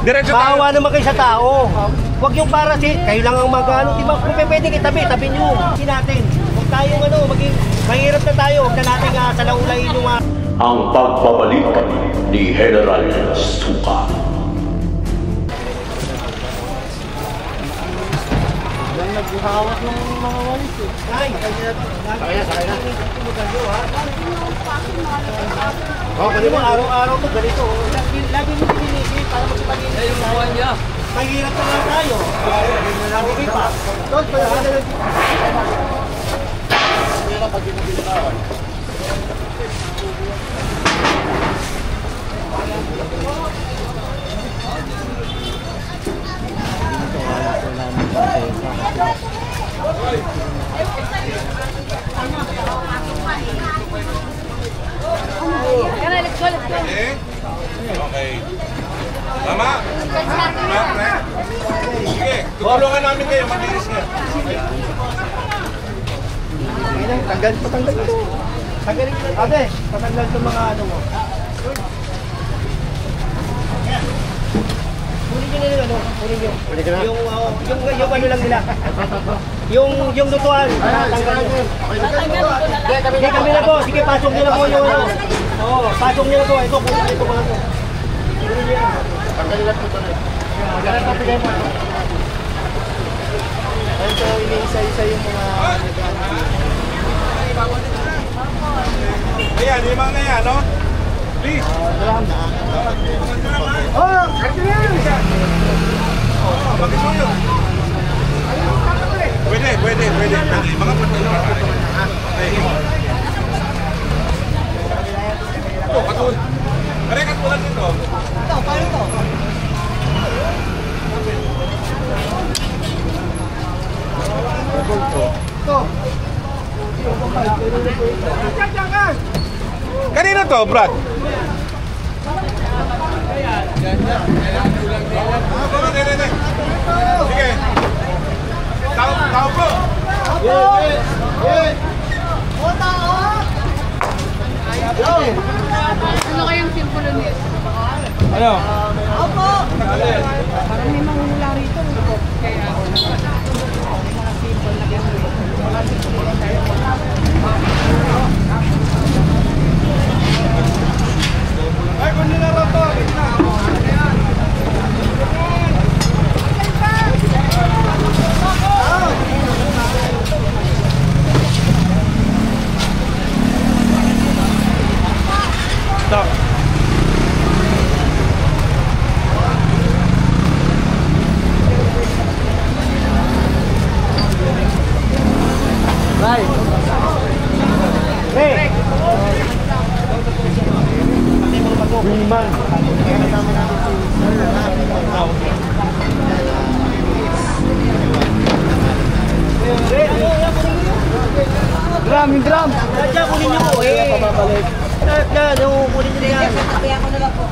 Diretso tayo. Maawa naman kayo sa tao. Huwag yung para kayo lang ang mag-ano. Diba, kung pwede tabi nyo. Hindi natin. Huwag tayong maging mahirap na tayo. Huwag na natin salaulayin yung Ang pagbabalik ni General Suka. Naghahawak ng mga walis eh. Ay, sakay na. Kasi mo araw-araw to ganito. Lagi mo pininisip para magpalinis tayo. Mahirap na lang tayo. Lagi pa. Doon pa lang. Mahirap pag ginagawa. Let's go. Okay. Tama? Sige, tutulungan namin kayo, mabilis nga. Patanggal ito. Ate, patanggal ito mga ano mo. Kunin nyo na yung ano, kunin nyo. Yung ano lang nila. Yung lutuan. Tatanggal nyo. Hindi kami na po. Sige, pasok nyo na po yung ano. Oo, pasok nyo na po. Ito, kunin nyo ito mga ito. Kunin nyo yan. Tanggalin lang po ito na. Ganun pa pigay mo. Ito, iniisa-isa yung mga Ayan, limang na yan, no? Please. Oh, karte na yan. Mag-isuyo. Pwede. Mga patuloy. Ito, patuloy. Karekat mo lang dito. Ito, paano ito? Ito. Kanino to, Brad? Sige. Tao po. Ano kayong simbolo niya? Ano? Opo. Parang may manghula rito. Kaya mga simbol na gano'n. Ay, kung nila rin to. Stop. Right. Hey. Wiman. Drum. Diyan, kunin niyo po. Pababalik. Diyan, kunin niyo na yan. Kaya ko na lang po.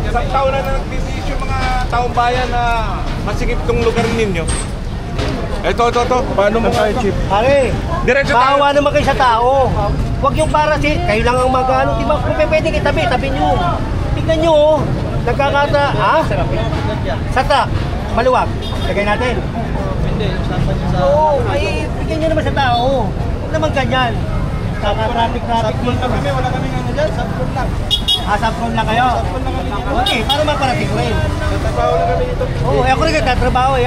Isang taon na nagdidisyo mga taong bayan na masikip tong lugar ninyo. Ito. Paano mo tayo, Chief? Pare, Diretso tayo. maawa naman kayo sa tao. Huwag yung para kayo lang ang mag-ano. Diba, kung pwede tabi nyo. Tignan nyo, oh. Nagkakata, Satak, maluwag. Lagay natin. Oo, ay, bigyan nyo naman sa tao. Huwag naman ganyan. Traffic din kami. Wala kami nga dyan, sabon lang. Sabon lang kayo? Sabon lang kami dito. Okay, para maparating ko rin. Nagtatrabaho lang kami dito. Oo, ako rin nagtatrabaho.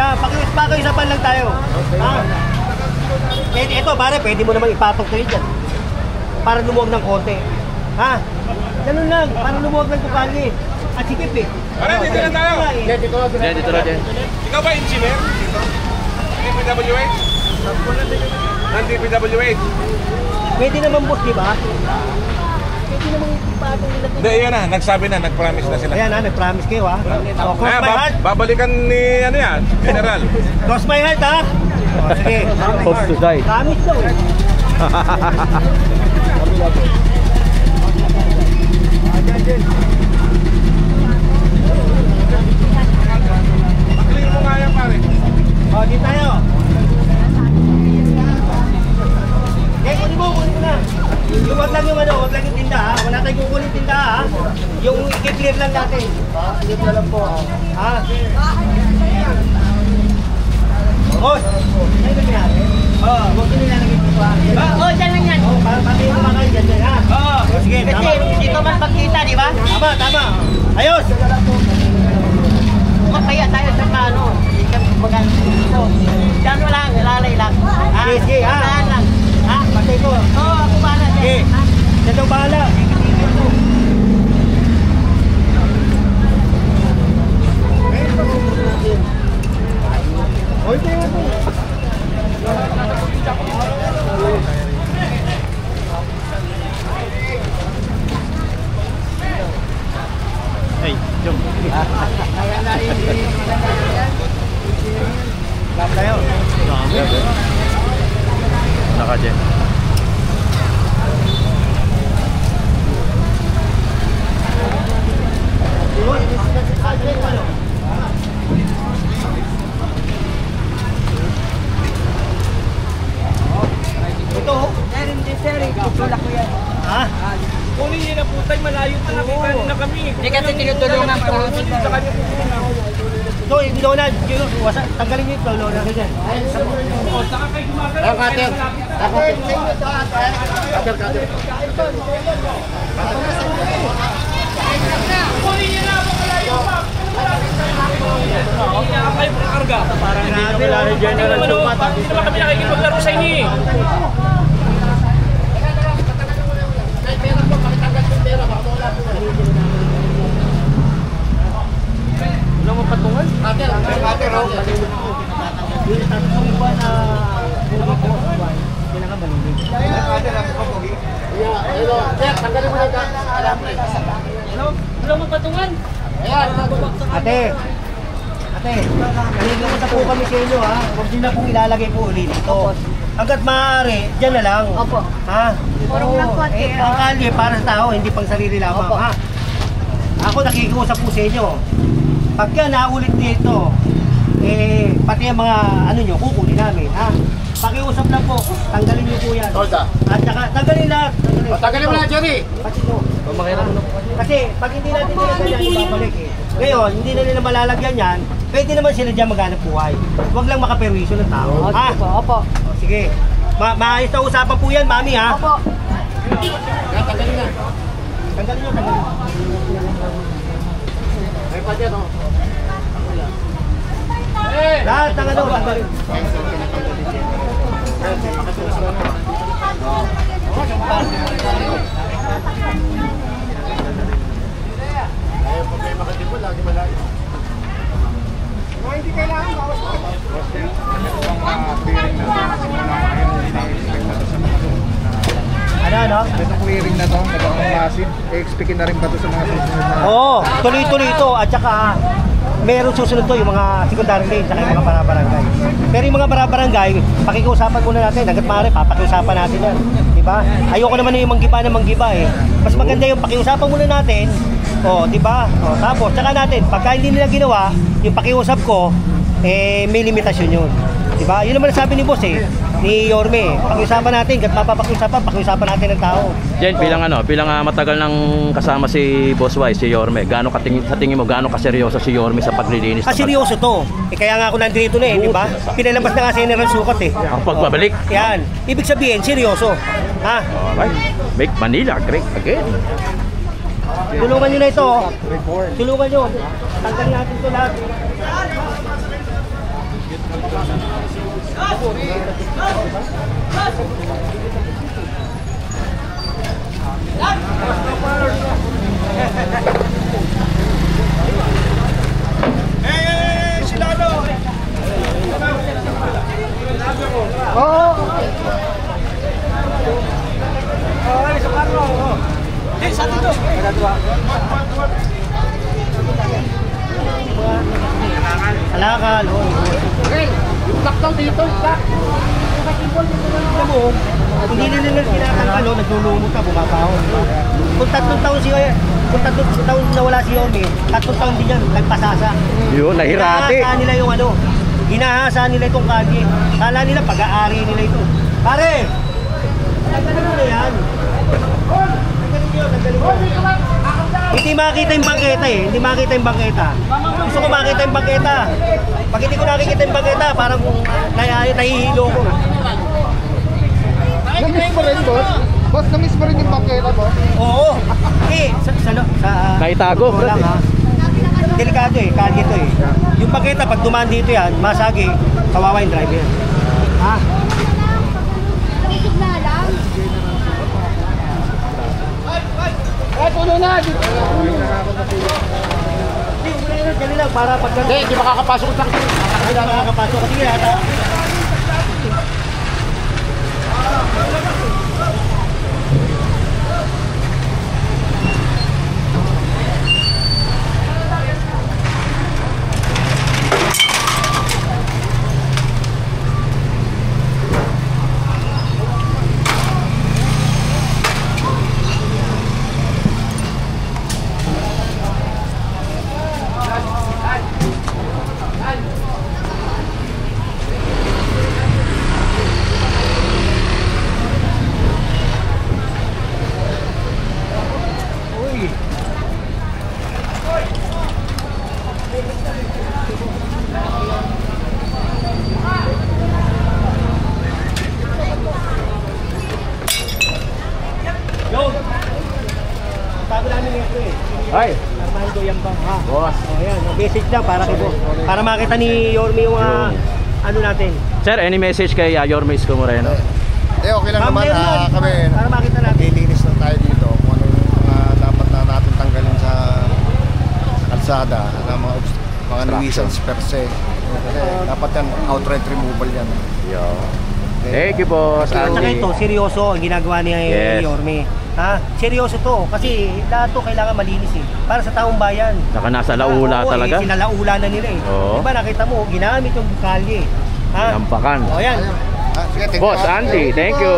Pakiusapan lang tayo. Ha? Ito, pare, pwede mo namang ipatok kayo dyan. Para lumuwag ng konti. Ha? Ganun lang, para lumuwag ng tukali. At sikip eh. Pare, dito na tayo. Dito na. Ikaw ba engineer? DPWH? DPWH? Pwede naman boss, di ba? Pwede naman ipatong nila. Hindi, yun na. Nagsabi na. Nag-promise na sila. Ayan ha, nag-promise kayo ha. Oh, cross my heart. Babalikan ni, ano yan, General. Cross my heart ha. Oh, sige. Hope to die. Promise daw eh. natin. Sige na lang po. Ha? Boss! Ano ba natin? Oo. Boss, ano nilalagay dito ha? Oo, dyan lang yan. Oo, para pati yung mga kayo dyan ha? Oo. Sige, Kasi tama. dito man pagkita, di ba? Tama, tama. Ayos! Magkaya tayo sa paano. So, dyan mo lang, lalay lang. Ha? Sige, sige, ha? Saan lang. Ha? Patay ko. Oo, ako bahala Sige. dyan. Ha? Siya daw bahala. Oy, kaya nga po. Hey, jump. Lap tayo. Naka-jen. Ito. Tutulak ko yan. Ha? Kunin niyo na po tayo, malayo na nakita na kami. Hindi kasi tinutulungan ko. Sa kanya po muna. Ito, yung donut. Tanggalin niyo ito, donut. Ganyan. Saka kayo gumagalaw. Kunin niyo na po, malayo pa. Hindi na kayo pagkarga. Parang hindi na wala rin dyan na lang sumat. Hindi naman kami nakikipaglaro sa inyo eh. Wala mo patungan? Yung tatlong buwan na pinakabalibig. Wala mo patungan. Ate, nangingimasa po kami sa inyo ha. Huwag din na pong ilalagay po ulit ito. Hanggat maaari, dyan na lang. Opo. Ha? Purong lang po, ate. Ang kalye para sa tao, hindi pang sarili lamang. Opo. Ha? Ako nakikiusap po sa inyo. Pagka naulit dito, pati ang mga ano nyo, kukunin namin. Ha? Pakiusap lang po, tanggalin nyo po yan. At saka, tanggalin lahat. Tanggalin mo na, Jerry! Pati ito. Kasi pag hindi natin nila yan, ibabalik eh. Ngayon, hindi na nila malalagyan yan, pwede naman sila dyan maghanap buhay. Huwag lang makaperwisyo ng tao. Ha? Opo. O, sige. Maayos na usapan po yan, mami ha? Opo. Tanggalin na. Tanggalin nyo, tanggalin nyo. May pa dyan, oh. Lahat ng ano, tanggalin. Ayaw po kayo makatipon, lagi malayo. Hindi kailangan bawas pa. Ano? Itong clearing na to, nagkakang massive, i-expectin na rin ba to sa mga susunod na? Oo, tuloy-tuloy ito at saka meron susunod to yung mga secondary lane at yung mga barabarangay. Pero yung mga barabarangay, pakikiusapan muna natin, hanggat maaari papakiusapan natin yan. Diba? Ayoko naman yung manggiba na manggiba eh. Mas maganda yung pakiusapan muna natin. O, diba? O, tapos, tsaka natin, pagka hindi nila ginawa, yung pakiusap ko, may limitasyon yun. Diba? Yun naman sabi ni boss eh, ni Yorme. Pakiusapan natin, kat pakiusapan natin ng tao. Jen, bilang matagal nang kasama si Boss Wise, si Yorme, sa tingin mo, gaano kaseryoso si Yorme sa paglilinis? Seryoso to. Kaya nga ako nandito na eh, di ba? Pinalabas na nga sa General Sukat eh. Ang pagbabalik. Yan. Ibig sabihin, seryoso. Ha? Alright. Make Manila great again. Tulungan nyo na ito. Tulungan nyo. Tanggalin natin ito lahat. Silado! Oo. Sa parlo. Sa dito. Alakal. Okay, yung lockdown dito, lock. Alam mo, hindi na nila kinakangkal, naglulumot ka, bumabahon. Kung 3 taon kung 3 taon nawala si Yorme, 3 taon din yan, nagpasasa. Yun, nahirati. Hinahasa nila yung ano, hinahasa nila itong kalye. Kala nila pag-aari nila ito. Pare! Tanggalin mo na yan. Tanggalin nyo. Hindi makita yung bangketa eh. Hindi makita yung bangketa. Gusto ko makita yung bangketa. Pag hindi ko nakikita yung bangketa, parang nahihilo ko. Na-miss mo rin, boss? Boss, na-miss mo rin yung bangketa, boss? Oo. Eh, Naitago, totoo lang, brad, ha. Delikado eh, kalye to eh. Yung bangketa, pag dumaan dito yan, masagi, kawawa yung driver. Ha? Hindi, wala yun, dali lang, para pag... Hindi makakapasok sa akin. Hindi na makakapasok kasi yata. Bago namin ito eh. Ay, Armando Yambang ha. boss. Oh, yan. Message lang para kay para makita ni Yorme yung ano natin. Sir, any message kay Yorme Isko Moreno? Okay lang naman, kami Para makita natin. nililinis lang tayo dito kung ano yung mga dapat na natin tanggalin sa kalsada, na mga nuisance per se. Kasi dapat yan, outright removal yan. Yo. Thank you, boss. At saka ito, seryoso ang ginagawa ni Yes. Yorme. Ha? Seryoso to. Kasi lahat to kailangan malinis eh. Para sa taong bayan. Saka nasa laula Oo, talaga. sinalaula na nila eh. Oo. Diba nakita mo, ginamit yung kalye. Ha? Nampakan. O yan. Sige, thank Boss, you. Andy, thank you.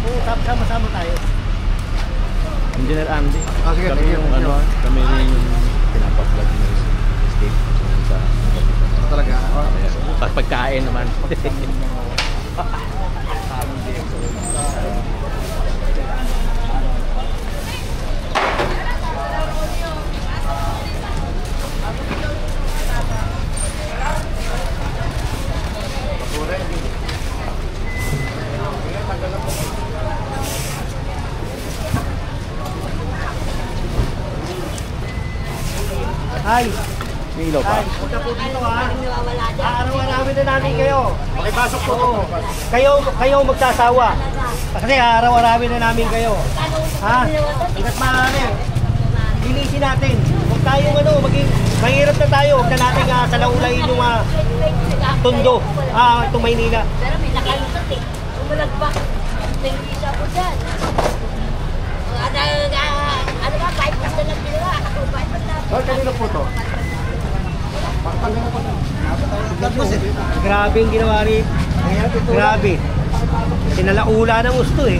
Oo, sama-sama tayo. Engineer Andy. Sige, Kami thank you. yung ano, kami rin yung pinapaplug ng state sa Talaga. pagkain naman. Ay, May ilaw pa. ay, punta po dito ha. Araw-arawin na namin kayo. Makipasok po. Kayo magsasawa. Kasi araw-arawin na namin kayo. Ha? Hanggat maaari. Linisin natin. Huwag tayong maging mahirap na tayo. Huwag na natin salaulayin yung Tondo. Itong Maynila. Pero may nakalusot eh. Umulagpak. Nag-isa po dyan. Ano ba? 5 na lang ginawa. Ako 5 na lang. Kanina po to. Grabe yung ginawa rin. Grabe. Sinalaula ng gusto eh.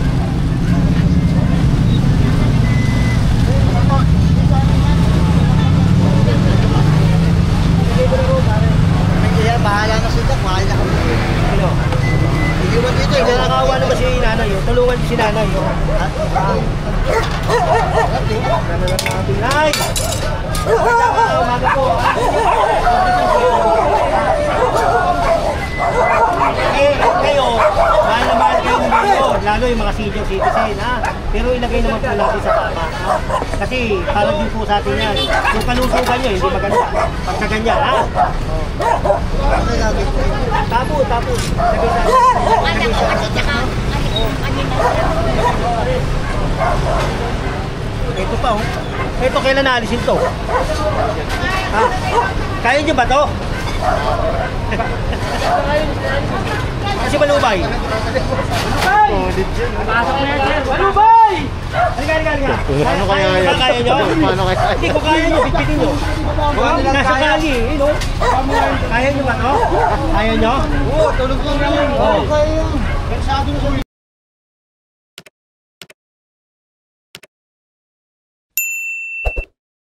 Bahala na sila. Mahal na kami. Ano? Iwan dito. Ay, nakakawa naman si nanay yun. Tulungan si nanay yun. Nay! Umaga po. Kayo, mahal na mahal kayo ng mundo. Lalo yung mga senior citizen, ha? Pero ilagay naman po natin sa tama, ha? Kasi para din po sa atin yan. Kung kalusugan nyo, hindi maganda. Pag sa ganyan, ha? Tapo. Lagay sa Anak ko kasi tsaka kanina. Ito pa, oh. Ito, kailan naalisin to? Ha? Kaya nyo ba to? Kasi malubay. Malubay! Halika. Ano kaya yan? Kaya nyo? Paano kaya? Hindi ko kaya nyo, bitbitin nyo. Nasa kali, you know? Kaya nyo ba to? Kaya nyo? Oo, tulog ko naman. Oo. Kaya yan.